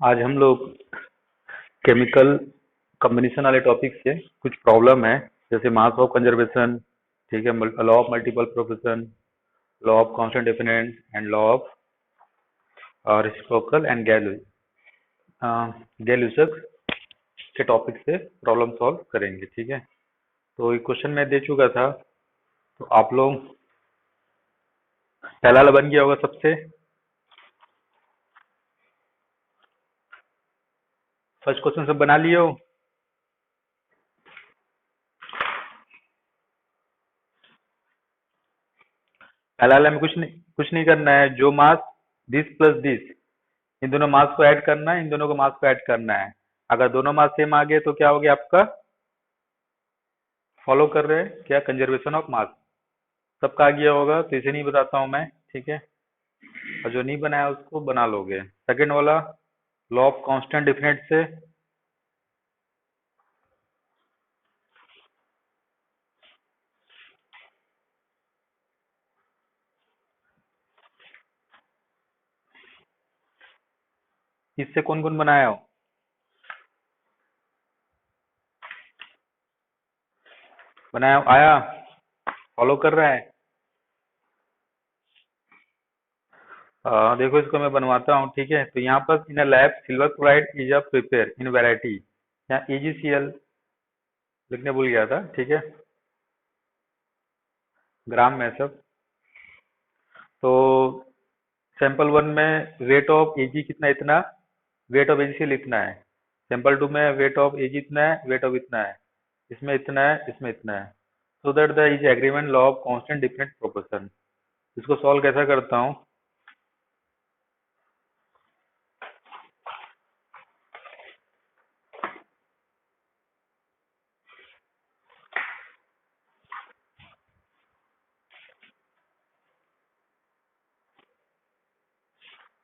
आज हम लोग केमिकल कम्बिनेशन वाले टॉपिक से कुछ प्रॉब्लम है, जैसे मास ऑफ कंजर्वेशन, ठीक है, law of multiple proportion, law of constant difference and law of reciprocal and गैल-यूलर के टॉपिक से प्रॉब्लम सॉल्व करेंगे। ठीक है, तो ये क्वेश्चन मैं दे चुका था, तो आप लोग पहला वाला बन गया होगा सबसे। फर्स्ट क्वेश्चन सब बना लिए हो? पहला वाला में कुछ नहीं करना है। जो मास दिस प्लस दिस, इन दोनों मास को ऐड करना है, इन दोनों को मास को ऐड करना है। अगर दोनों मास सेम आ गए तो क्या हो गया आपका? फॉलो कर रहे हैं क्या? Conservation of mass. सबका आ गया होगा तो इसे नहीं बताता हूं मैं। ठीक है, और जो नहीं बनाया उसको बना लोगे। सेकंड वाला लॉ ऑफ कांस्टेंट डिफरेंस से इससे कौन कौन बनाया हो? बनाया हो? आया? फॉलो कर रहा है? देखो इसको मैं बनवाता हूँ। ठीक है, तो यहाँ पर in lab silver chloride is a prepare in variety, यहाँ EgCl लिखने भूल गया था। ठीक है, ग्राम में सब। तो सैंपल वन में वेट ऑफ Ag कितना, इतना वेट ऑफ AgCl इतना है। सैंपल टू में वेट ऑफ Ag इतना है, वेट ऑफ इतना है, इसमें इतना है, इसमें इतना है। So that the is agreement law of constant different proportion. इसको सॉल्व कैसा करता हूँ?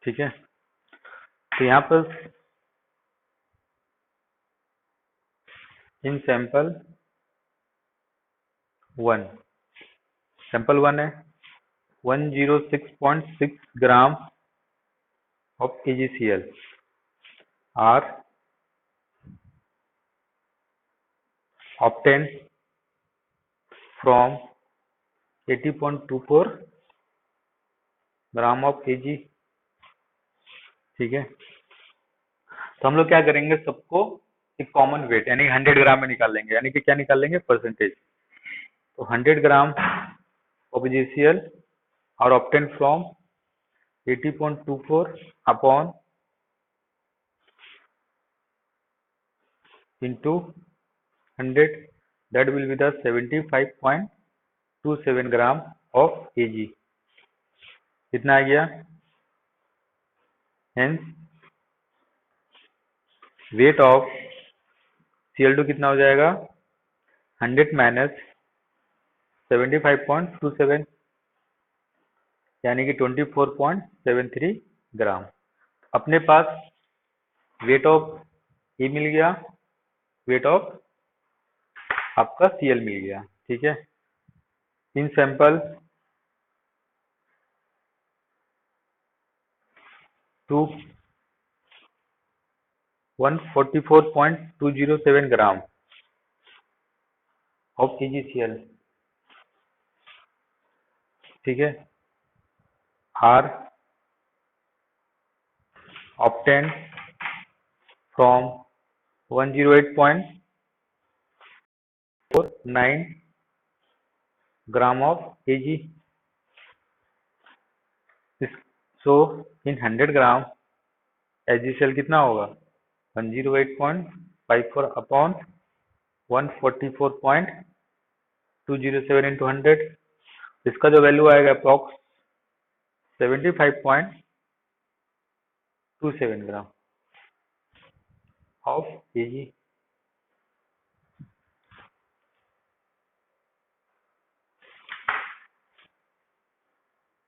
ठीक है, तो यहाँ पर इन वन सैंपल वन है 106.6 ग्राम of AgCl are obtained from 80.24 gram of Ag। ठीक है, तो हम लोग क्या करेंगे, सबको एक कॉमन वेट यानी 100 ग्राम में निकाल लेंगे, यानी कि क्या निकाल लेंगे? परसेंटेज। तो 100 ग्राम of AgCl are obtained from 80.24 upon into 100, that will be the 75.27 gram of Ag। कितना आ गया? हेंस वेट ऑफ Cl2 कितना हो जाएगा? 100 माइनस 75.27 यानी कि 24.73 ग्राम। अपने पास वेट ऑफ E मिल गया, वेट ऑफ आपका Cl मिल गया। ठीक है, in sample two 144.207 gram of AgCl। ठीक है, are obtained from 108.49 gram of Ag। So in 100 gram AgCl कितना होगा? 108.54 अपॉन 144.207 इंटू 100। इसका जो वैल्यू आएगा approx 75.27 gram of Ag।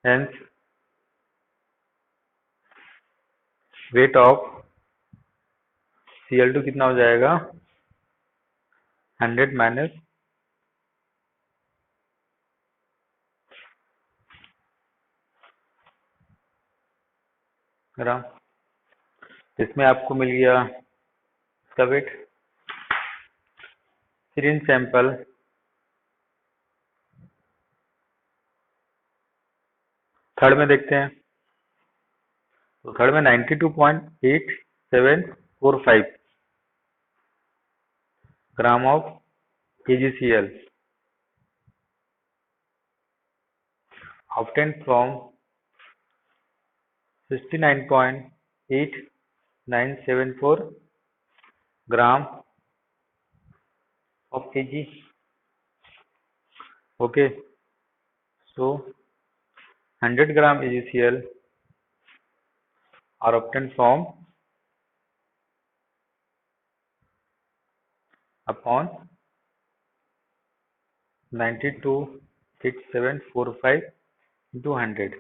Hence weight of Cl2 कितना हो जाएगा? 100 माइनस ग्राम। इसमें आपको मिल गया इसका वेट। फिर इन सैंपल थर्ड में देखते हैं। तो थर्ड में 92.8745 ग्राम of AgCl obtained from 69.8974 gram of Ag. Okay, so 100 gram AgCl are obtained from upon 92.8745 into 100।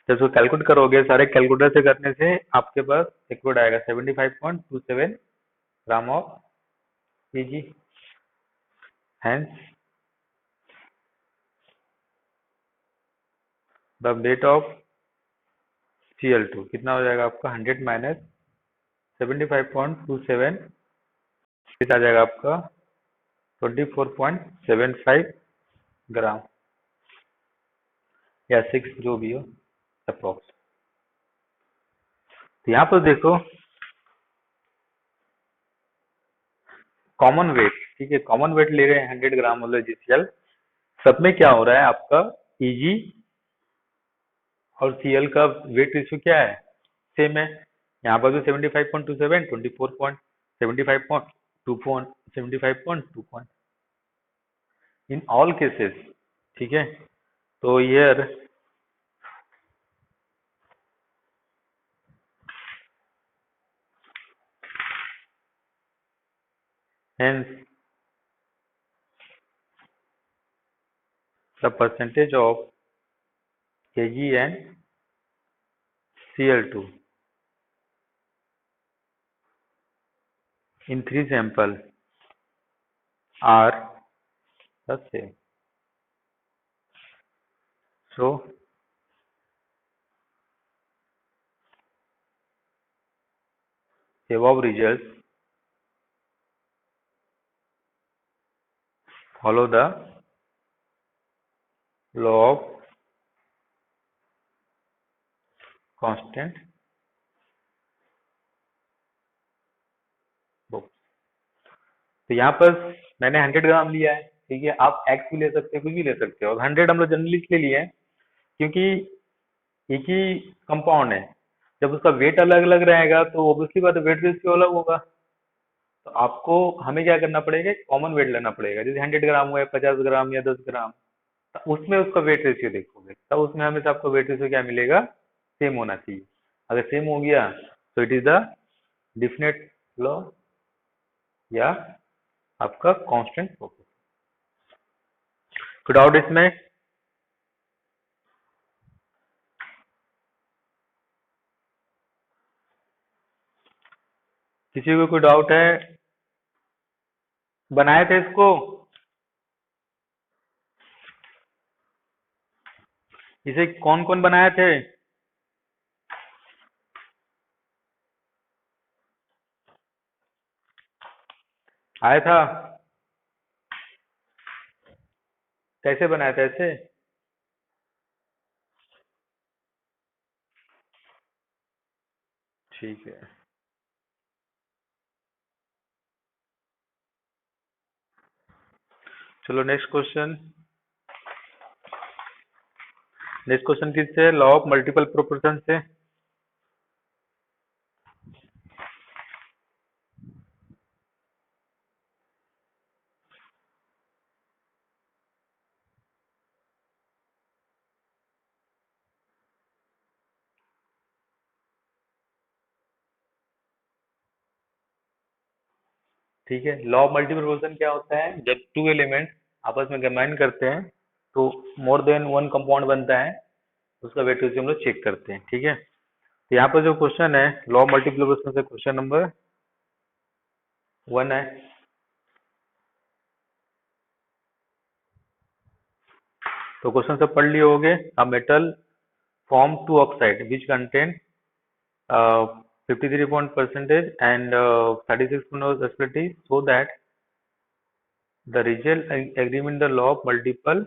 जब उसको कैलकुलेट करोगे सारे कैलकुलेटर से करने से आपके पास लिक्विड आएगा 75.27 ग्राम of Ag। Hence the weight of Cl2 कितना हो जाएगा आपका 100 माइनस 75.27, आ जाएगा आपका 24.75 ग्राम या 6 जो भी हो अप्रोक्स। तो यहाँ पर देखो कॉमन वेट, ठीक है, कॉमन वेट ले रहे हैं 100 ग्राम मतलब GCl। सब में क्या हो रहा है आपका Eg और Cl का वेट रेशियो क्या है, सेम है। यहाँ पर भी 75.27, 24.75.2 75.2 इन ऑल केसेस, ठीक है। तो here hence the percentage of Ag and Cl2 in three sample are the same. So above results follow the law of constant book। तो यहाँ पर मैंने 100 ग्राम लिया है, ठीक है, आप एक्स भी ले सकते हो, कुछ भी ले सकते हो। 100 हम लोग जनरली इसलिए लिए हैं क्योंकि एक ही कंपाउंड है, जब उसका वेट अलग अलग रहेगा तो ऑब्वियसली बात है वेट रेशियो अलग होगा। तो आपको हमें क्या करना पड़ेगा, कॉमन वेट लेना पड़ेगा। जैसे 100 ग्राम हुआ है, 50 ग्राम या 10 ग्राम, तो उसमें उसका वेट रेशियो देखोगे, तब उसमें हमेशा आपको वेट रेशियो क्या मिलेगा, सेम होना चाहिए। अगर सेम हो गया तो it is the definite law या आपका कांस्टेंट फोकस। कोई डाउट इसमें? किसी को कोई डाउट है? बनाए थे इसको, इसे कौन कौन बनाए थे? आया था? कैसे बनाया था ऐसे? ठीक है, चलो नेक्स्ट क्वेश्चन। नेक्स्ट क्वेश्चन किससे? लॉ ऑफ मल्टीपल प्रोपोर्शन से। ठीक है, लॉ ऑफ मल्टीपल प्रोपोर्शन क्या होता है, जब टू एलिमेंट आपस में कंबाइन करते हैं तो मोर देन वन कंपाउंड बनता है, उसका वेट रेशियो हम लोग चेक करते हैं, ठीक है। तो यहाँ पर जो क्वेश्चन है लॉ ऑफ मल्टीपल प्रोपोर्शन से क्वेश्चन नंबर 1 है। तो क्वेश्चन सब पढ़ लिए होगे। A metal form two oxide which contain 53 point percentage and 36 point of respectively, so that the result agreement the law of multiple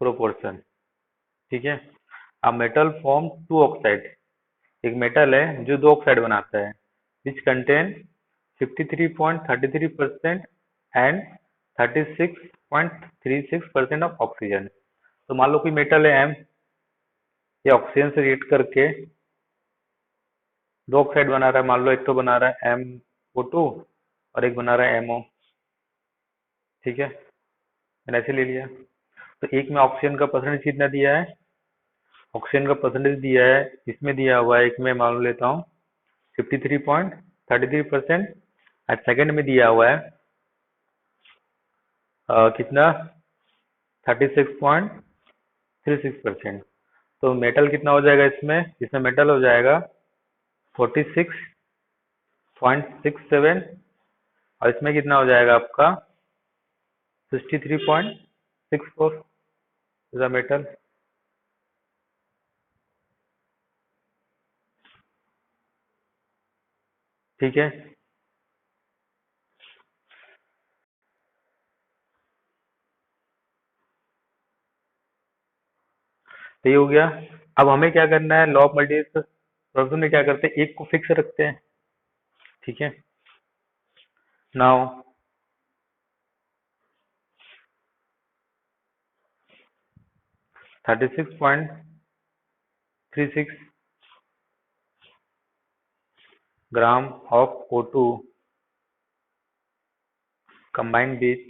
proportion. ठीक है। a metal form two oxide, एक metal है जो दो ऑक्साइड बनाता है, which contain 53.33% and 36.36% of oxygen. तो मान लो कोई मेटल है एम, ये ऑक्सीजन से रिएक्ट करके दो ऑक्साइड बना रहा है। मान लो एक तो बना रहा है MO2 और एक बना रहा है MO। ठीक है, मैंने ऐसे ले लिया। तो एक में ऑक्सीजन का परसेंटेज कितना दिया है, ऑक्सीजन का परसेंटेज दिया है, इसमें दिया हुआ है, एक में मान लेता हूँ 53.33% और सेकंड में दिया हुआ है कितना 36.36%। तो मेटल कितना हो जाएगा इसमें, इसमें मेटल हो जाएगा 46.67 और इसमें कितना हो जाएगा आपका 63.64 इज अ मेटल। ठीक है, तो ये हो गया। अब हमें क्या करना है, लॉ ऑफ मल्टीप्लिकेशन प्रोडक्शन में क्या करते हैं, एक को फिक्स रखते हैं। ठीक है, now 36.36 gram of O2 combined with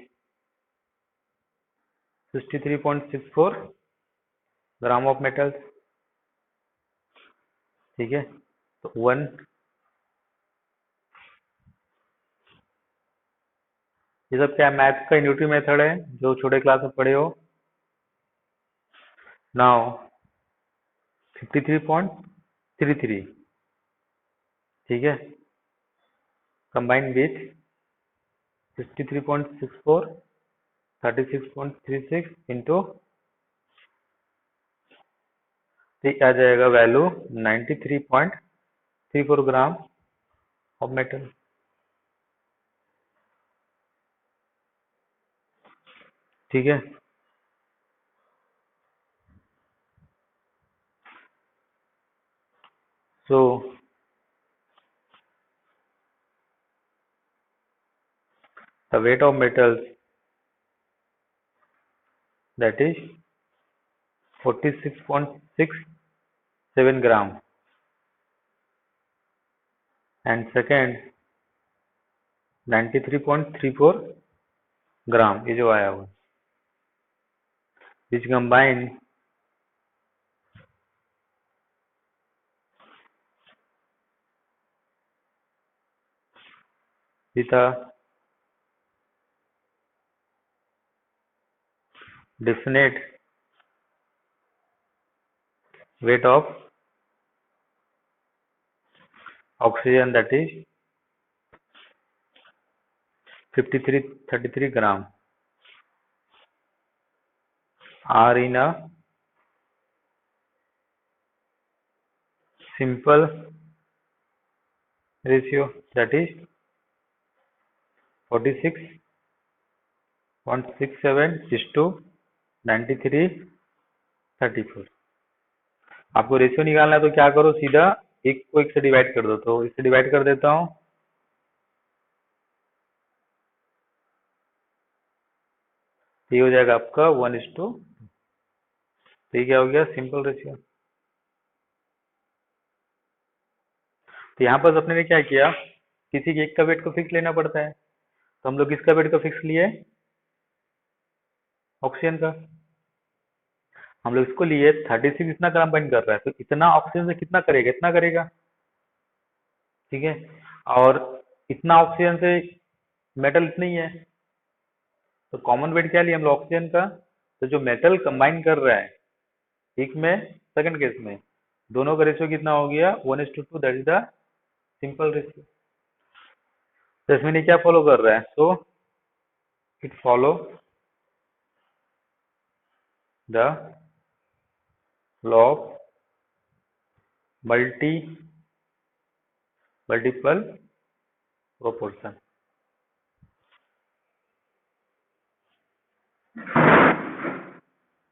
63.64 gram of metal. ठीक है, तो 1, ये सब क्या मैथ का न्यूटन मेथड है जो छोटे क्लास में पढ़े हो। नाउ 53.33, ठीक है, कंबाइन विथ 63.64 36.36 इंटू आ जाएगा वैल्यू 93.34 ग्राम ऑफ मेटल। ठीक है, so the weight of metals, that is 46.67 gram, and second 93.34 ग्राम, ये जो आया हुआ, which combine with a definite weight of oxygen, that is 5333 gram, are in a simple ratio, that is 46.67 is to 93.34। आपको ratio निकालना है तो क्या करो, सीधा एक को एक से डिवाइड कर दो। तो इससे डिवाइड कर देता हूँ, ये हो जाएगा आपका 1:2। तो ये क्या हो गया, सिंपल रेशियो। तो यहाँ पर अपने ने क्या किया, किसी के एक का वेट को फिक्स लेना पड़ता है, तो हम लोग किसका वेट को फिक्स लिए, ऑक्सीजन का। हम लोग इसको लिए 36 इतना ग्राम बाइंड कर रहा है, तो इतना ऑक्सीजन से कितना करेगा, इतना करेगा। ठीक है, और इतना ऑक्सीजन से मेटल इतना ही है, तो कॉमन वेट क्या लिया हम लोग, ऑक्सीजन का। तो जो मेटल कंबाइन कर रहा है एक में, सेकंड केस में, दोनों का रेशियो कितना हो गया, 1:2, that is the simple ratio. तो इसमें ये क्या फॉलो कर रहा है, so it follow the law of multiplication multiple proportion.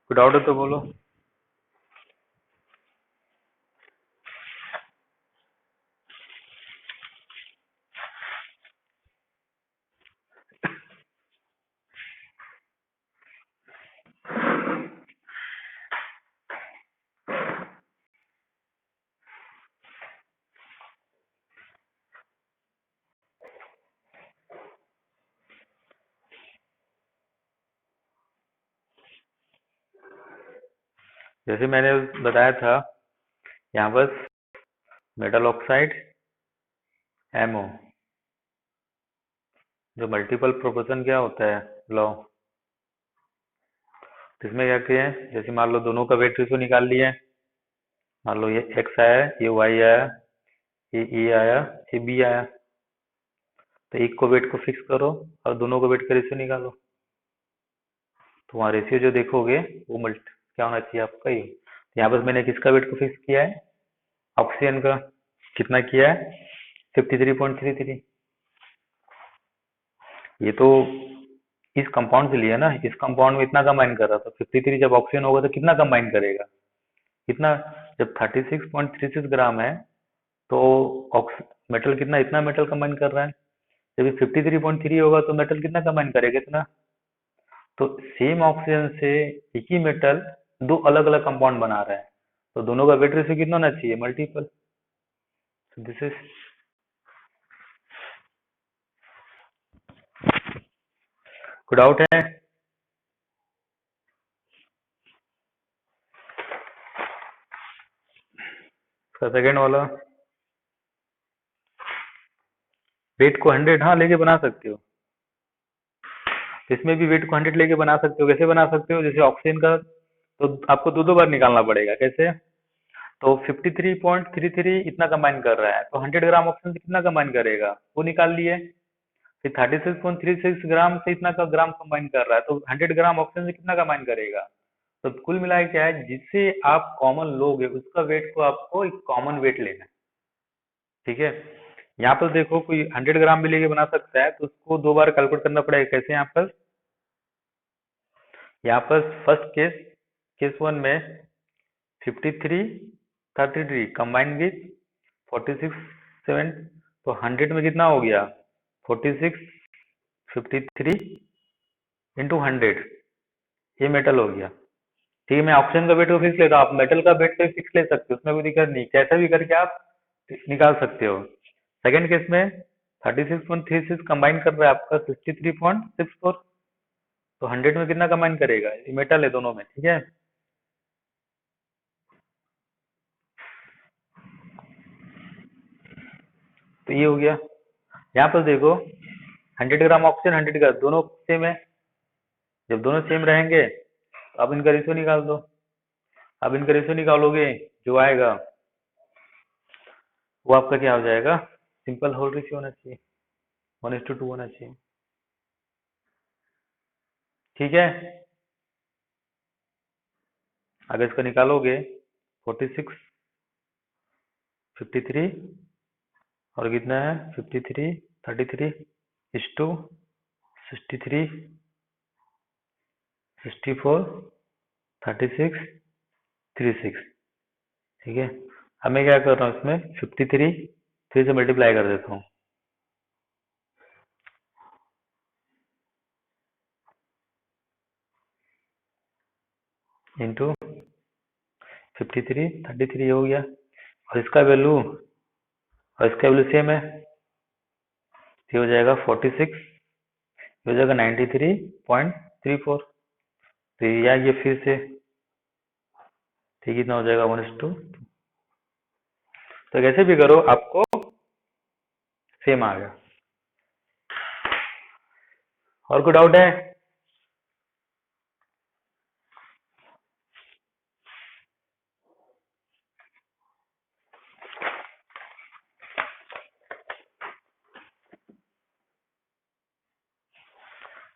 कोई डाउट है तो बोलो। जैसे मैंने बताया था, यहाँ पर मेटल ऑक्साइड एमओ, जो मल्टीपल प्रोपोर्शन क्या होता है लॉ, तो इसमें क्या किया है, जैसे मान लो दोनों का वेट रेशियो निकाल लिया है। मान लो ये एक्स आया, ये वाई आया, ये ए आया, ये बी आया। तो एक को वेट को फिक्स करो और दोनों को वेट का रेशियो निकालो। तो वहाँ रेशियो जो देखोगे वो मल्ट क्या होना चाहिए आपका ये। यहाँ पर मैंने किसका वेट को फिक्स किया है, ऑक्सीजन का। कितना किया है, 53.33। ये तो इस कंपाउंड से लिया ना, इस कंपाउंड में इतना कंबाइन कर रहा था। 53 जब ऑक्सीजन होगा तो कितना कंबाइन करेगा, कितना, जब 36.36 ग्राम है तो मेटल कितना, इतना मेटल कंबाइन कर रहा है। जब 53.3 होगा तो मेटल कितना कंबाइन करेगा, इतना। तो सेम ऑक्सीजन से एक ही मेटल दो अलग अलग कंपाउंड बना रहा है, तो दोनों का वेट रेशियो कितना होना चाहिए, मल्टीपल। दिस इज, कोई डाउट है। सेकेंड वाला, वेट को 100 हाँ लेके बना सकते हो। इसमें भी वेट को 100 लेके बना सकते हो। कैसे बना सकते हो, जैसे ऑक्सीजन का तो आपको दो दो बार निकालना पड़ेगा। कैसे, तो 53.33 इतना कंबाइन कर रहा है, तो 100 ग्राम ऑक्सीजन से कितना कंबाइन करेगा वो निकाल लिए। फिर 36.36 ग्राम से इतना का ग्राम कंबाइन कर रहा है, तो 100 ग्राम ऑक्सीजन से कितना कंबाइन करेगा। तो कुल मिला के क्या है, जिससे आप कॉमन लोगे उसका वेट को आपको एक कॉमन वेट लेना है। ठीक है, यहाँ पर देखो कोई 100 ग्राम भी लेके बना सकता है, तो उसको दो बार कैलकुलेट करना पड़ेगा। कैसे, यहाँ पर फर्स्ट केस, केस वन में 53.33 कंबाइन विथ 46.7, तो 100 में कितना हो गया, 46.53 इंटू 100, ये मेटल हो गया। ठीक है, मैं ऑक्सीजन का वेट को फिक्स लेता हूँ, आप मेटल का वेट को फिक्स ले सकते हो, उसमें कोई दिक्कत नहीं, कैसा भी करके आप निकाल सकते हो। सेकेंड केस में 36.36 कंबाइन कर रहा है आपका 63.64, तो 100 में कितना कंबाइन करेगा, ये मेटल है दोनों में। ठीक है, तो ये हो गया। यहाँ पर देखो 100 ग्राम ऑक्सीजन, 100 का दोनों सेम है। जब दोनों सेम रहेंगे तो अब इनका रेशियो निकाल दो। अब इनका रेशियो निकालोगे, जो आएगा वो आपका क्या हो जाएगा, सिंपल होल रेशियो होना चाहिए, 1:2 होना चाहिए। ठीक है, अगर इसका निकालोगे 46, 53 और कितना है 53, 33 इस टू 63, 64, 36, 36। ठीक है, अब मैं क्या कर रहा हूँ, इसमें 53 3 से मल्टीप्लाई कर देता हूँ, इंटू 53, 33 हो गया। और इसका वैल्यू, और इसका वैल्यू सेम है, ये हो जाएगा 46, ये हो जाएगा 93.34। तो ये फिर से ठीक, कितना हो जाएगा 1:2। तो कैसे भी करो आपको सेम आ गया। और कोई डाउट है।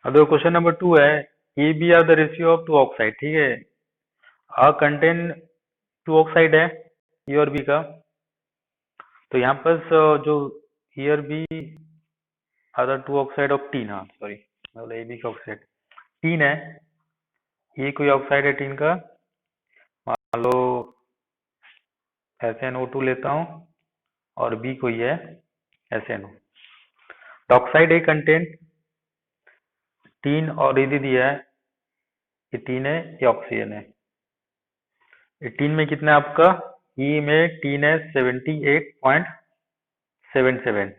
अब देखो क्वेश्चन नंबर 2 है, A B are the ratio of two oxide. ठीक है, आ कंटेन टू ऑक्साइड है, ए और बी का। तो यहाँ पर जो here be other two oxide of tin, हाँ सॉरी मतलब ए बी का ऑक्साइड टीन है, ये कोई ऑक्साइड है टीन का, मान लो SnO2 लेता हूँ और बी कोई है SnO। तो ऑक्साइड ए कंटेंट टीन और यदि दिया है ये टीन है ये ऑक्सीजन है। ये टीन में कितना है आपका, ई में टीन है 78.77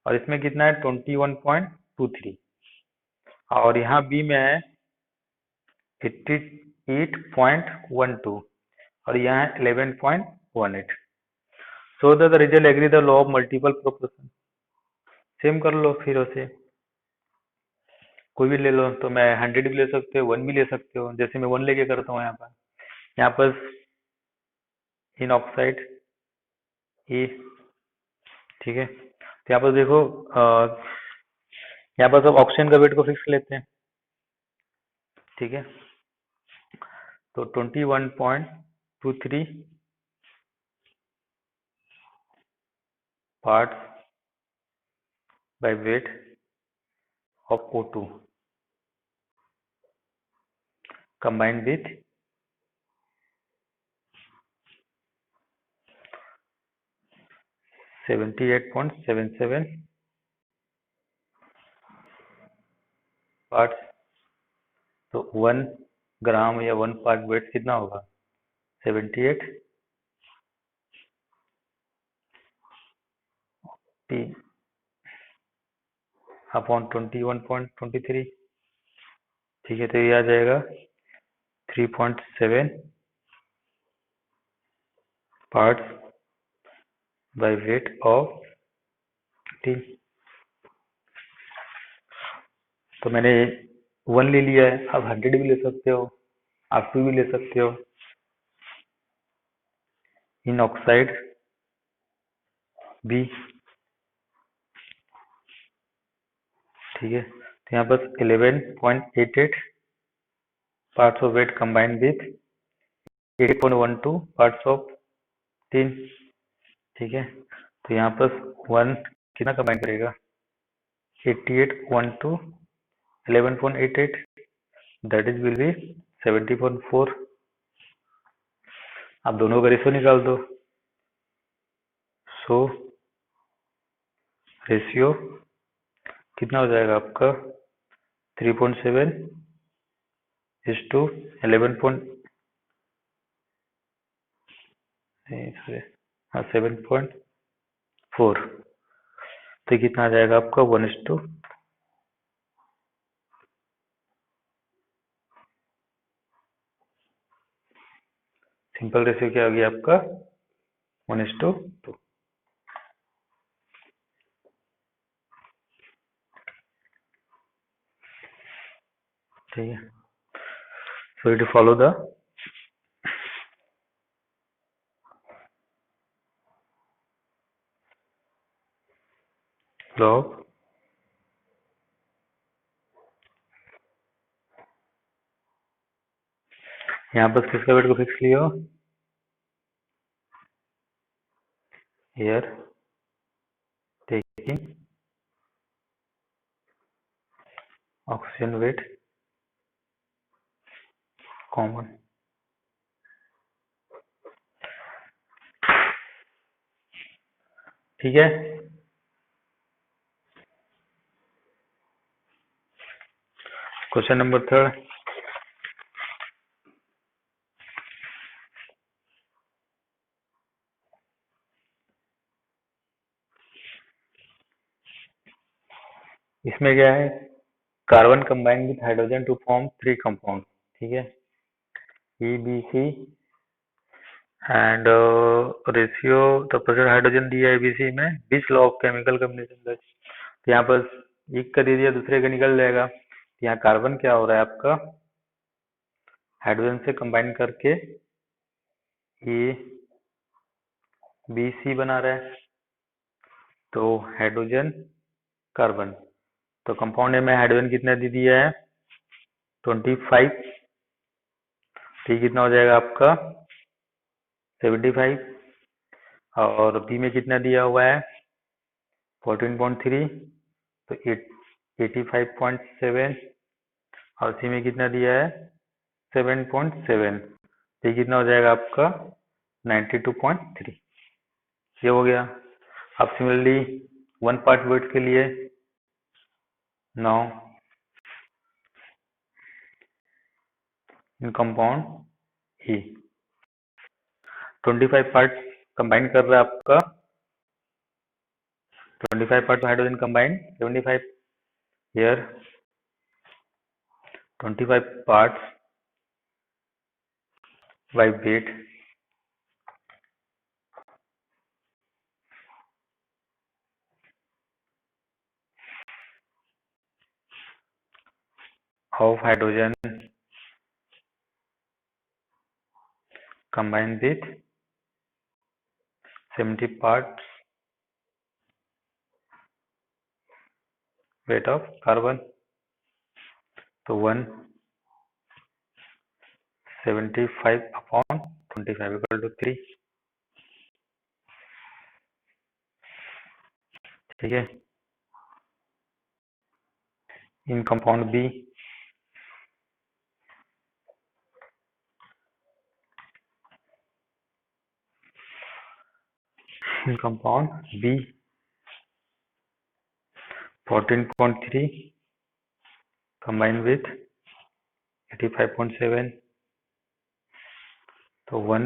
और इसमें कितना है 21.23 और यहाँ बी में है 88.12 और यहाँ है 11.18। So the result agree the law of multiple proportion. Same कर लो फिर उसे, कोई भी ले लो, तो मैं 100 भी ले सकते हो 1 भी ले सकते हो, जैसे मैं 1 लेके करता हूँ यहाँ पर इन ऑक्साइड ए, ठीक है। तो यहाँ पर देखो यहाँ पर सब ऑक्सीजन का वेट को फिक्स लेते हैं, ठीक है। तो 21.23 parts by weight of O2 combined with 78.77 parts. तो 1 ग्राम या 1 पार्ट वेट कितना होगा 78 टी अपॉन 21.23, ठीक है। तो ये आ जाएगा 3.7 parts by weight of T. तो मैंने 1 ले लिया है, आप 100 भी ले सकते हो, आप 2 भी ले सकते हो। इन ऑक्साइड बी, ठीक है। तो यहाँ पर 11.88 parts of weight combined with 8.12 parts of tin, ठीक है। तो यहाँ पर 1 कितना कंबाइन करेगा 88.12 11.88 दैट इज विल बी 70.4। आप दोनों का रेशियो निकाल दो। सो रेशियो कितना हो जाएगा आपका 3.7 इज टू 7.4। तो कितना आ जाएगा आपका 1:2। सिंपल रेशियो क्या हो गया आपका 1:2। ठीक है। So you to follow the law of यहाँ पर किसका वेट को फिक्स लियो air taking oxygen weight common, ठीक है। क्वेश्चन नंबर 3, इसमें क्या है carbon combine with hydrogen to form 3 compound, ठीक है। EBC and ratio the present hydrogen दिया है EBC में, which law of chemical combination that. तो यहाँ पर एक का दे दिया दूसरे का निकल जाएगा। तो यहाँ कार्बन क्या हो रहा है आपका हाइड्रोजन से कंबाइन करके EBC बना रहा है, तो हाइड्रोजन कार्बन। तो कंपाउंड में हाइड्रोजन कितना दे दिया है 25, ठीक कितना हो जाएगा आपका 75 और बी में कितना दिया हुआ है 14.3, तो 85.7, और सी में कितना दिया है 7.7, तो ये कितना हो जाएगा आपका 92.3। ये हो गया। अब सिमिलरली वन पार्ट वेट के लिए, now in compound E 25 part combine कर रहा है आपका, 25 part hydrogen combine, 75 here, 25 parts by weight of hydrogen combined with 70 parts weight of carbon, तो 175 upon 25 equal to 3। ठीक है। In compound B, in compound B 14.3 combined with 85.7, तो 1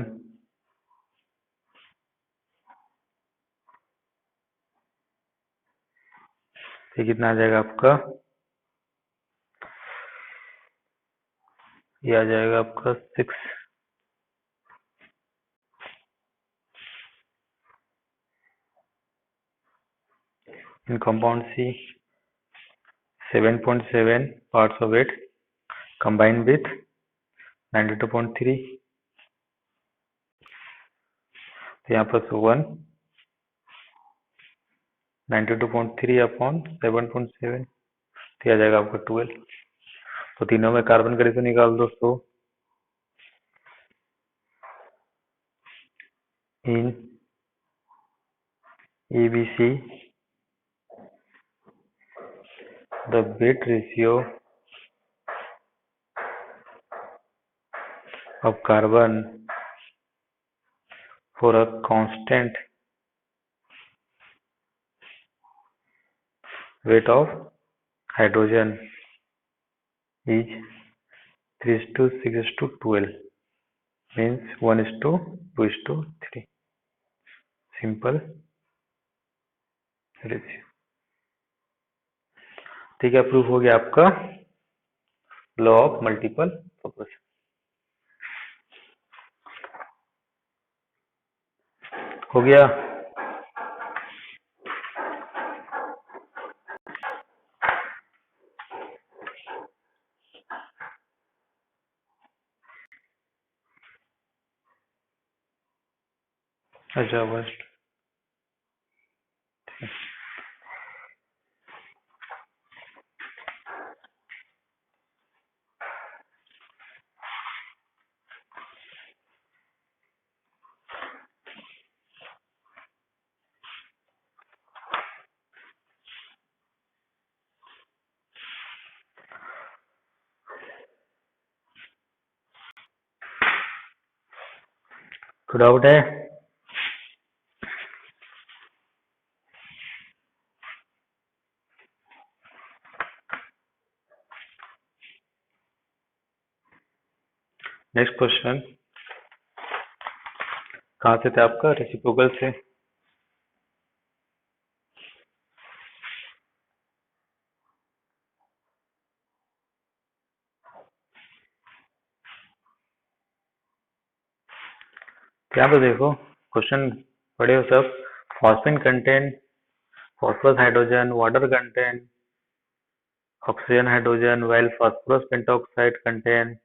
ये कितना आ जाएगा आपका, ये आ जाएगा आपका 6। इन compound C 7.7 parts of it combined with 92.3, तो यहाँ पर 1 92.3 अपॉन 7.7, तो आ जाएगा आपका 12। तो तीनों में कार्बन का रेशो निकाल दोस्तों। इन ABC the weight ratio of carbon for a constant weight of hydrogen is 3:6:12, means 1:2:3, simple ratio। ठीक है, प्रूफ हो गया आपका लॉ ऑफ मल्टीपल प्रोपोर्शन। हो गया। अच्छा बस कोई डाउट है? नेक्स्ट क्वेश्चन कहाँ से था आपका? रेसिप्रोकल से। यहाँ पे देखो क्वेश्चन पढ़े हो सब। फॉस्फेन contain phosphorus hydrogen, water contain oxygen hydrogen, while phosphorus pentoxide contain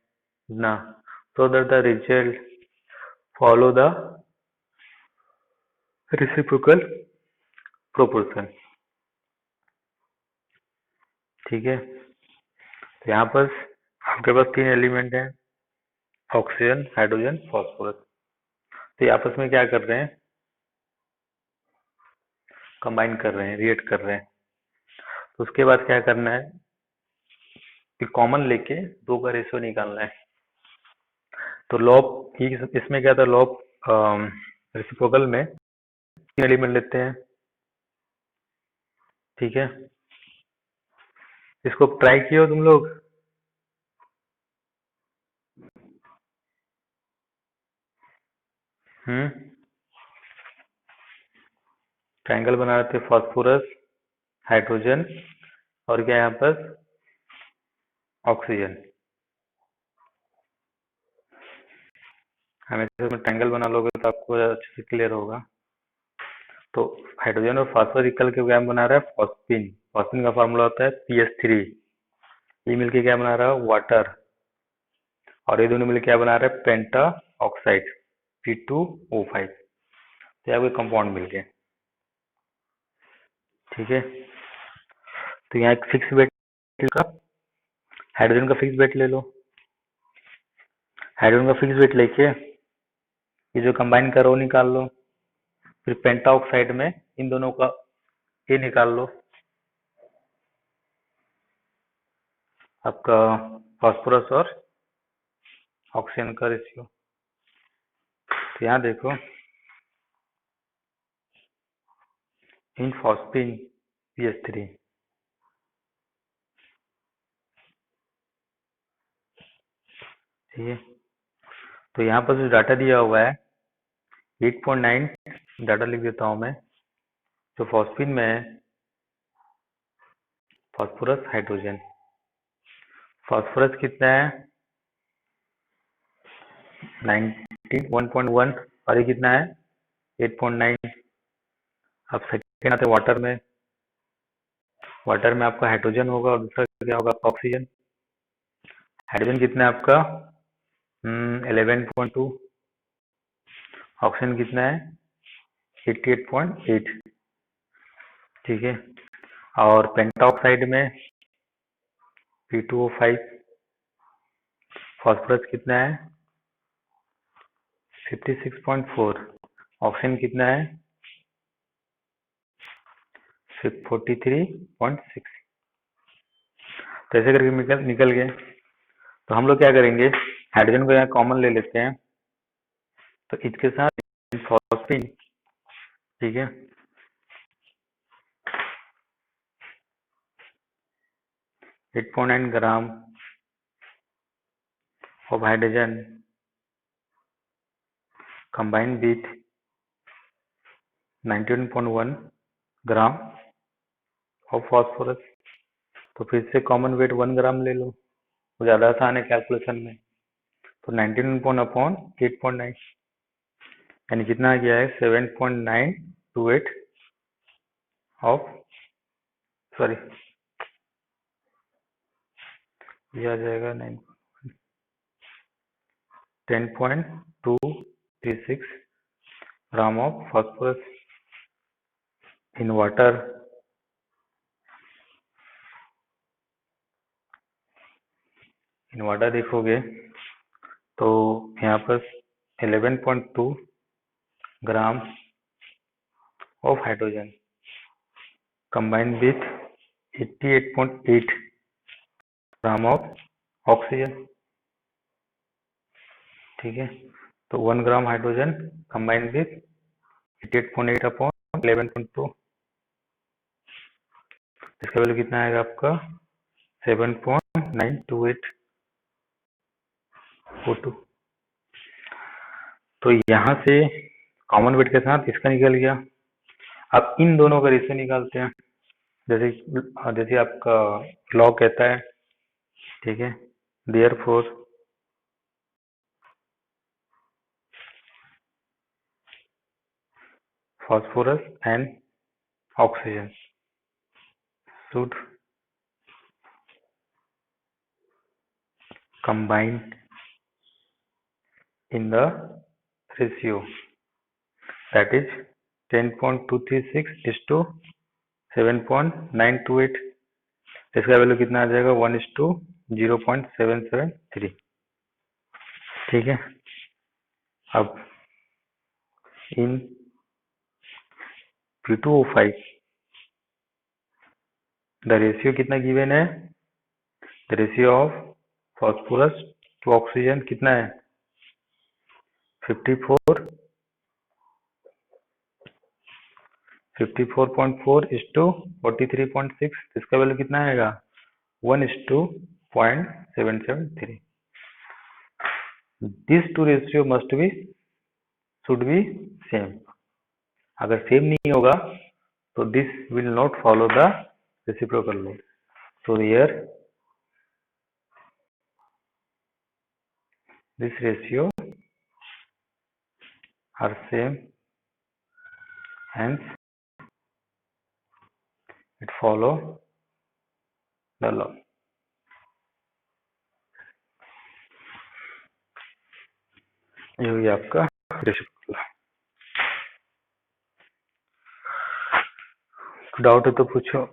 na, so that the result follow the reciprocal proportion। ठीक है, तो यहाँ पर आपके पास तीन एलिमेंट हैं, ऑक्सीजन, हाइड्रोजन, फॉस्फोरस। तो ये आपस में क्या कर रहे हैं? कंबाइन कर रहे हैं, रिएक्ट कर रहे हैं। तो उसके बाद क्या करना है कि कॉमन लेके दो का रेशियो निकालना है। तो लॉग इसमें क्या था, लॉग रेसिप्रोकल में तीन एलिमेंट लेते हैं, ठीक है। इसको ट्राई किए हो तुम लोग? ट्रायंगल बना रहे थे, फास्फोरस, हाइड्रोजन और क्या यहाँ पर ऑक्सीजन। हमेशा इसमें ट्रायंगल बना लोगे तो आपको अच्छे से क्लियर होगा। तो हाइड्रोजन और फास्फोरस निकल के क्या बना रहा है, फॉस्फीन। फॉस्फीन का फार्मूला होता है PH3। ये मिलके क्या बना रहा है, वाटर। और ये दोनों मिलकर क्या बना रहा है, पेंटा ऑक्साइड, P2O5। तो आपको कंपाउंड मिल गए, ठीक है। तो यहाँ एक फिक्स वेट का, हाइड्रोजन का फिक्स वेट ले लो। हाइड्रोजन का फिक्स वेट लेके ये जो कंबाइन करो वो निकाल लो। फिर पेंटा ऑक्साइड में इन दोनों का ये निकाल लो, आपका फास्फोरस और ऑक्सीजन का रेशियो। तो यहाँ देखो, इन फॉस्फीन PH3, ठीक है। तो यहाँ पर जो डाटा दिया हुआ है 8.9 डाटा लिख देता हूँ मैं। जो फॉस्फीन में है फास्फोरस हाइड्रोजन, फास्फोरस कितना है 1.1 और ये कितना है 8.9। अब सेकेंड आते वाटर में। वाटर में आपका हाइड्रोजन होगा और दूसरा क्या होगा, ऑक्सीजन। हाइड्रोजन कितना है आपका 11.2, ऑक्सीजन कितना है 88.8, ठीक है। और पेंटाऑक्साइड में P2O5, फास्फोरस कितना है 56.4, ऑक्सीजन कितना है 43.6। तो ऐसे करके निकल गए। तो हम लोग क्या करेंगे, हाइड्रोजन को यहाँ कॉमन ले लेते हैं। तो इसके साथ फॉस्फीन, ठीक है, 8.9 ग्राम of hydrogen combined with 91.1 gram of phosphorus। तो फिर से कॉमन वेट 1 ग्राम ले लो, वो ज़्यादा आसान है कैलकुलेशन में। तो 91 अपॉन 8.9 यानी कितना आ गया है 7.928 ऑफ, सॉरी ये आ जाएगा 10.236 gram of phosphorus in water. In water देखोगे तो यहाँ पर 11.2 gram of hydrogen combined with 88.8 gram of oxygen, ठीक है। तो 1 gram hydrogen combined with 88.8 upon 11.2, इसका वैल्यू कितना आएगा आपका 7.928O2। तो यहाँ से कॉमन वेट के साथ इसका निकल गया। अब इन दोनों का रेशियो निकालते हैं, जैसे जैसे आपका लॉ कहता है, ठीक है। Therefore phosphorus and oxygen should combine in the ratio that is 10.236 is to 7.928। इसका वैल्यू कितना आ जाएगा 1:0.773, ठीक है। अब इन P2O5 द रेशियो कितना गिवन है, the ratio of phosphorus to oxygen कितना है 54 54.4 इज टू 43.6, इसका वैल्यू कितना आएगा 1:0.773। This two ratio must be should be same, अगर सेम नहीं होगा तो this will not follow the reciprocal law. So here this ratio are same, hence it follow the law। ये हो गया आपका रेसिप्रोकल। डाउट है तो पूछो।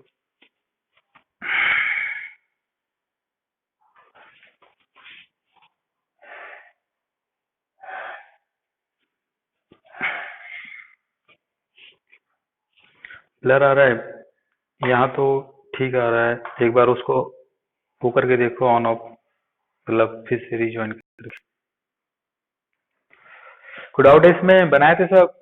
ब्लर आ रहा है यहाँ तो ठीक आ रहा है, एक बार उसको वो करके देखो ऑन ऑफ, मतलब फिर से रिज्वाइन करके। कोई डाउट है इसमें, बनाए थे सब?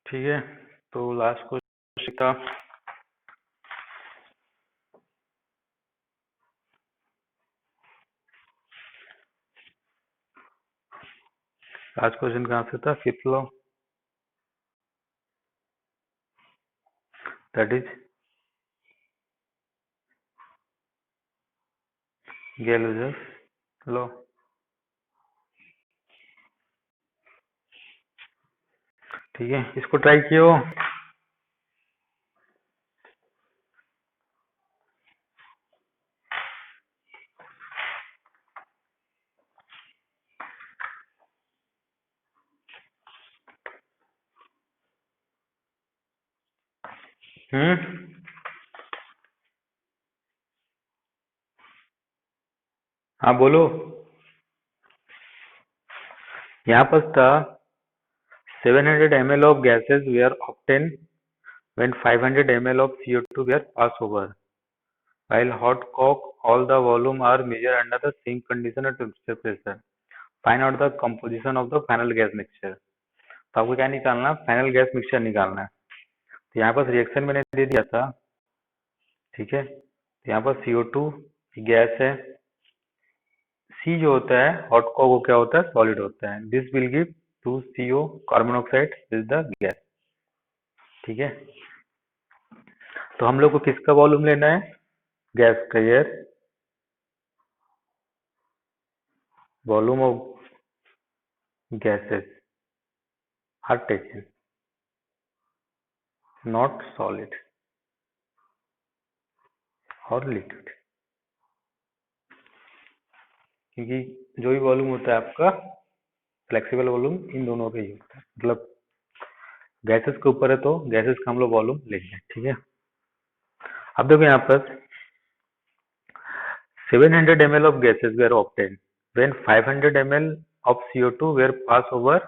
ठीक है, तो लास्ट क्वेश्चन था, लास्ट क्वेश्चन कहाँ से था, fifth law, that is Gay-Lussac's law. ठीक है, इसको ट्राई कियो। हाँ बोलो। यहाँ पर था 700 ml of gases were obtained when 500 ml of CO2 were passed over. While hot coke, all the volume are measured under the same condition and temperature pressure. Find out the composition of the final gas mixture. तो आपको क्या निकालना है, final gas mixture निकालना है। तो यहाँ पर रिएक्शन मैंने दे दिया था, ठीक है। तो यहाँ पर CO2 गैस है, C जो होता है हॉट कॉक वो क्या होता है सॉलिड होता है। This will give 2CO carbon monoxide is the gas, ठीक है। तो हम लोग को किसका वॉल्यूम लेना है, गैस का, air volume of gases are taken, not solid और लिक्विड, क्योंकि जो भी वॉल्यूम होता है आपका फ्लेक्सिबल वॉल्यूम इन दोनों का ही होता है, मतलब गैसेस के ऊपर है तो गैसेस का हम लोग वॉल्यूम लेंगे, ठीक है। अब देखो यहाँ पर 700 ml of gases were obtained when 500 ml of CO2 were passed over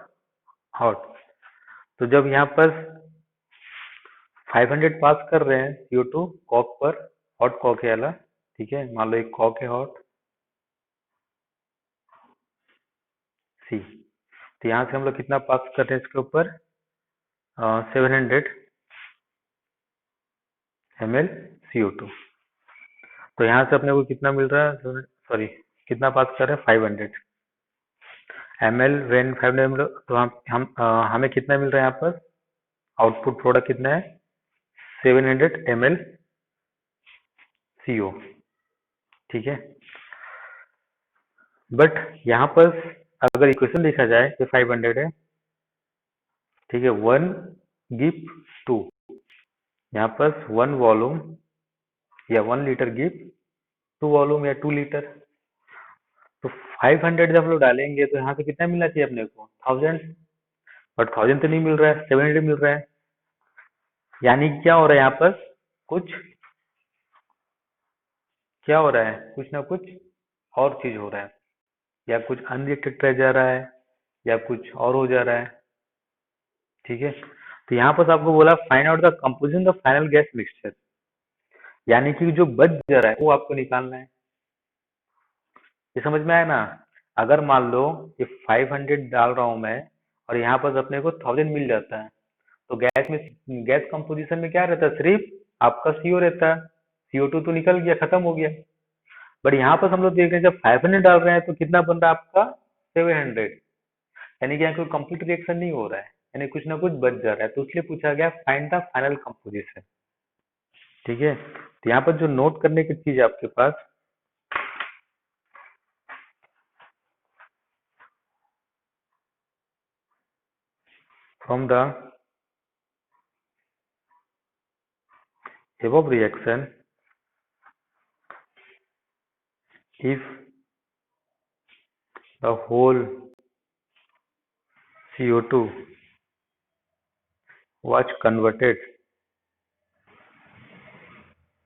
hot। तो जब यहाँ पर 500 पास कर रहे हैं CO2 कॉक पर, हॉट कॉक है वाला, ठीक है। मान लो एक कॉक है हॉट सी, तो यहाँ से हम लोग कितना पास कर रहे हैं इसके ऊपर 700 ml CO2। तो यहाँ से अपने को कितना मिल रहा है, सॉरी कितना पास कर रहे हैं 500 ml व्हेन 500 ml। तो हमें कितना मिल रहा है यहाँ पर, आउटपुट प्रोडक्ट कितना है 700 ml CO, ठीक है। बट यहाँ पर अगर इक्वेशन लिखा जाए तो 500 है, ठीक है, 1 गिव 2, यहाँ पर 1 वॉल्यूम या 1 लीटर गिव 2 वॉल्यूम या 2 लीटर। तो 500 जब हम लोग डालेंगे तो यहाँ से कितना मिलना चाहिए अपने को 1000, बट 1000 तो नहीं मिल रहा है, 700 मिल रहा है। यानी क्या हो रहा है यहाँ पर, कुछ क्या हो रहा है, कुछ ना कुछ और चीज हो रहा है, या कुछ अनरिएक्टेड रह जा रहा है, या कुछ और हो जा रहा है। ठीक है, तो यहाँ पर आपको बोला find out the composition of final gas mixture, यानी कि जो बच जा रहा है वो आपको निकालना है। ये समझ में आया ना। अगर मान लो ये 500 डाल रहा हूं मैं, और यहाँ पर अपने को 1000 मिल जाता है, तो गैस में, गैस कंपोजिशन में क्या रहता है, सिर्फ आपका सीओ रहता है, CO2 तो निकल गया, खत्म हो गया। बट यहाँ पर हम लोग देख रहे हैं जब 500 डाल रहे हैं तो कितना बन रहा है आपका, 700। यानी कि यहाँ कोई कंप्लीट रिएक्शन नहीं हो रहा है, यानी कुछ ना कुछ बच जा रहा है, तो इसलिए पूछा गया फाइंड द फाइनल कंपोजिशन। ठीक है, तो यहाँ पर जो नोट करने की चीज है आपके पास, from the above reaction, if the whole CO2 was converted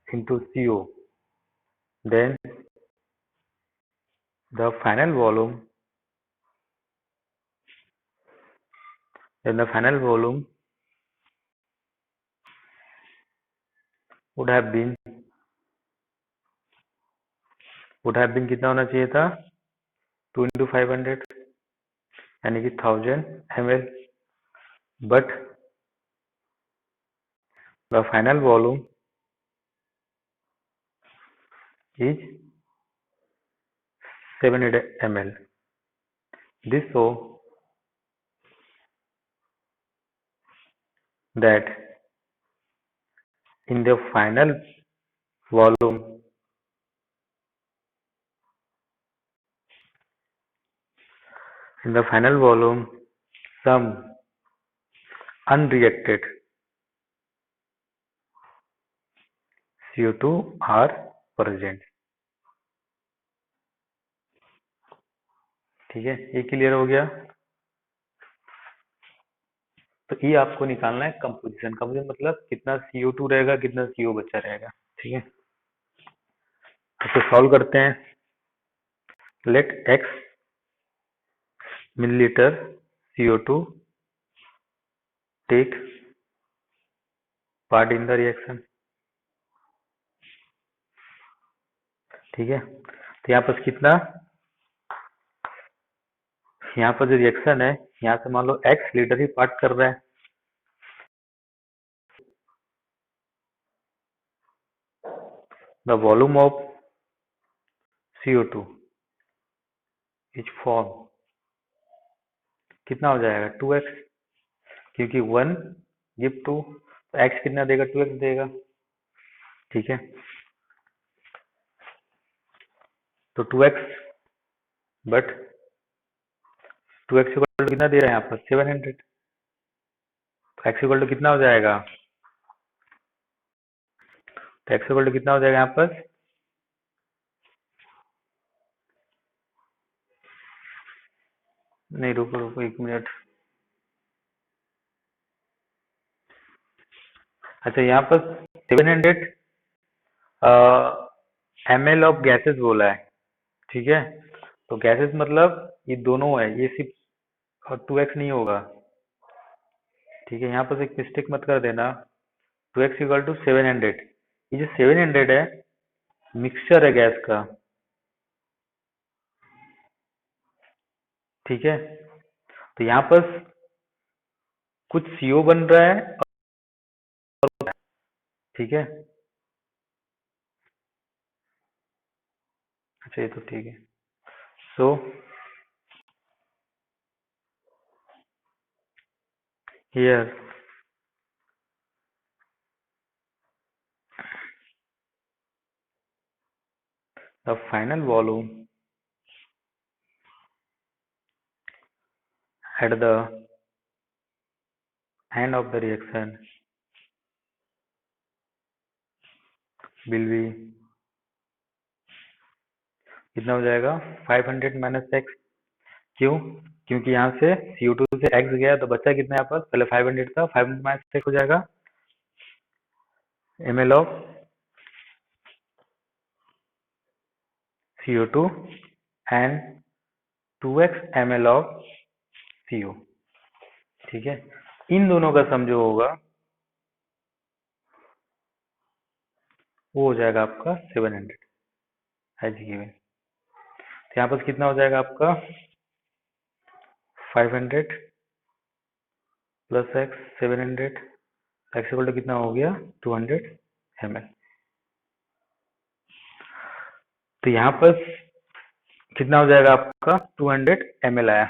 into CO, then the final volume, then the final volume would have been, कितना होना चाहिए था, 2 into 500, यानी कि 1000 ml, but the final volume is 700 ml. This shows that in the final volume, some unreacted CO2 are present। ठीक है, ये clear हो गया। तो ये आपको निकालना है कंपोजिशन। कंपोजिशन मतलब कितना CO2 रहेगा, कितना CO बचा रहेगा। ठीक है, तो सॉल्व करते हैं। Let x millilitre CO2 take part in the reaction. ठीक है, तो यहाँ पर कितना, यहाँ पर जो रिएक्शन है, यहाँ से मान लो x लीटर ही पार्ट कर रहा है, the volume of CO2 is form, कितना हो जाएगा 2x, क्योंकि 1 गिव 2, तो x कितना देगा, 2x देगा। ठीक है, तो 2x, but 2x equal to कितना दे रहा है यहाँ पर 700, तो x इक्वल टू कितना हो जाएगा, तो x इक्वल टू कितना हो जाएगा यहाँ पर, नहीं रुको रुको 1 मिनट। अच्छा, यहाँ पर 700 ml ऑफ गैसेस बोला है। ठीक है, तो गैसेस मतलब ये दोनों है, ये सिर्फ 2x नहीं होगा। ठीक है, यहाँ पर एक मिस्टेक मत कर देना, 2x इक्वल टू 700, ये जो 700 है मिक्सचर है गैस का। ठीक है, तो यहाँ पर कुछ CO बन रहा है। ठीक है, अच्छा ये तो ठीक है। So here the final volume at the end of the reaction will be कितना हो जाएगा 500 माइनस एक्स। क्यों? क्योंकि यहाँ से CO2 से एक्स गया तो बचा कितना यहाँ पर, पहले 500 था, 500 माइनस एक्स हो जाएगा ml of CO2 and 2x ml of CO। ठीक है, इन दोनों का सम जो होगा वो हो जाएगा आपका 700 एज गिवन। तो यहाँ पर कितना हो जाएगा आपका 500 plus x 700, x equal to कितना हो गया 200 ml। तो यहाँ पर कितना हो जाएगा आपका 200 ml आया।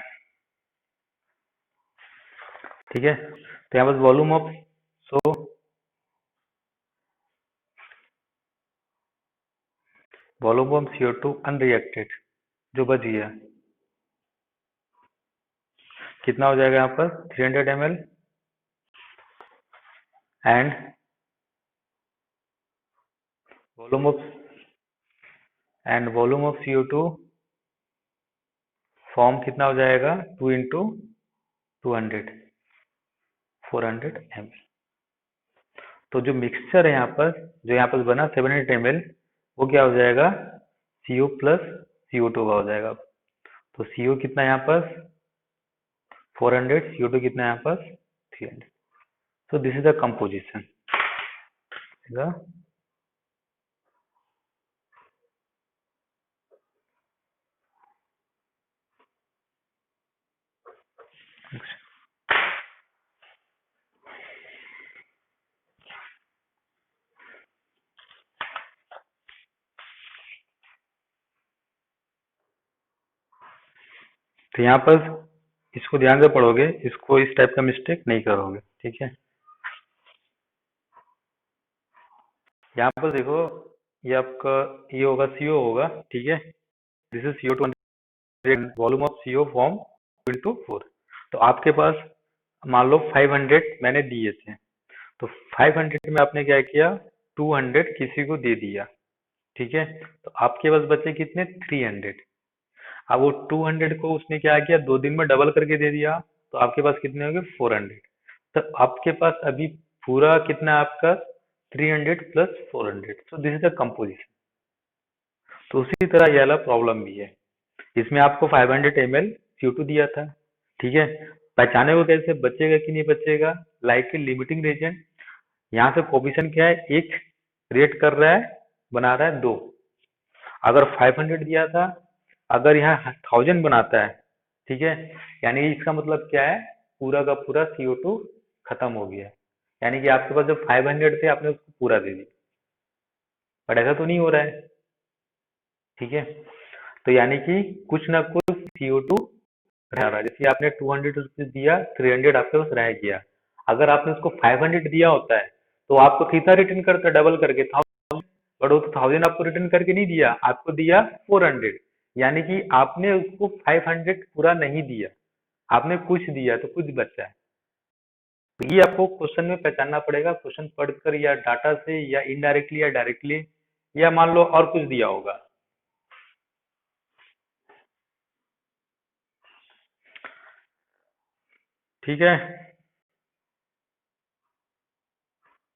ठीक है, तो यहाँ पर volume of volume of CO2 unreacted जो बच गया कितना हो जाएगा यहाँ पर 300 ml and volume of CO2 form कितना हो जाएगा 2 इंटू 200 400 ml। तो जो मिक्सचर है यहाँ पर, जो यहाँ पर बना 700 ml, वो क्या हो जाएगा CO प्लस CO2 का हो जाएगा। तो CO कितना यहाँ पर 400, CO2 कितना यहाँ पर 300। So this is the composition. The तो यहाँ पर इसको ध्यान से पढ़ोगे, इसको इस टाइप का मिस्टेक नहीं करोगे। ठीक है, यहाँ पर देखो ये आपका ये होगा CO होगा। ठीक है, this is CO2 volume of CO form 2 into 4। तो आपके पास मान लो 500 मैंने दिए थे, तो 500 में आपने क्या किया 200 किसी को दे दिया। ठीक है, तो आपके पास बचे कितने 300। अब वो 200 को उसने क्या किया 2 दिन में डबल करके दे दिया, तो आपके पास कितने हो गए 400। तो आपके पास अभी पूरा कितना है आपका 300 plus 400। So this is the composition. तो उसी तरह ये वाला प्रॉब्लम भी है, इसमें आपको 500 ml CO2 दिया था। ठीक है, पहचाने को कैसे बचेगा कि नहीं बचेगा, लाइक लिमिटिंग रेजेंट। यहाँ से कोफिशिएंट क्या है, एक रेट कर रहा है, बना रहा है 2। अगर 500 दिया था, अगर यहाँ 1000 बनाता है, ठीक है, यानी इसका मतलब क्या है पूरा का पूरा CO2 खत्म हो गया। यानी कि आपके पास जो 500 थे आपने उसको पूरा दे दिया, बट ऐसा तो नहीं हो रहा है। ठीक है, तो यानी कि कुछ ना कुछ CO2 रह रहा है। जैसे आपने 200 रुपीज दिया, 300 आपके पास रह गया। अगर आपने उसको 500 दिया होता है तो आपको कितना रिटर्न करता डबल करके 1000, बट वो तो 1000 आपको रिटर्न करके नहीं दिया, आपको दिया 400। यानी कि आपने उसको 500 पूरा नहीं दिया, आपने कुछ दिया तो कुछ बचा है। तो ये आपको क्वेश्चन में पहचानना पड़ेगा, क्वेश्चन पढ़कर या डाटा से या इनडायरेक्टली या डायरेक्टली, या मान लो और कुछ दिया होगा। ठीक है।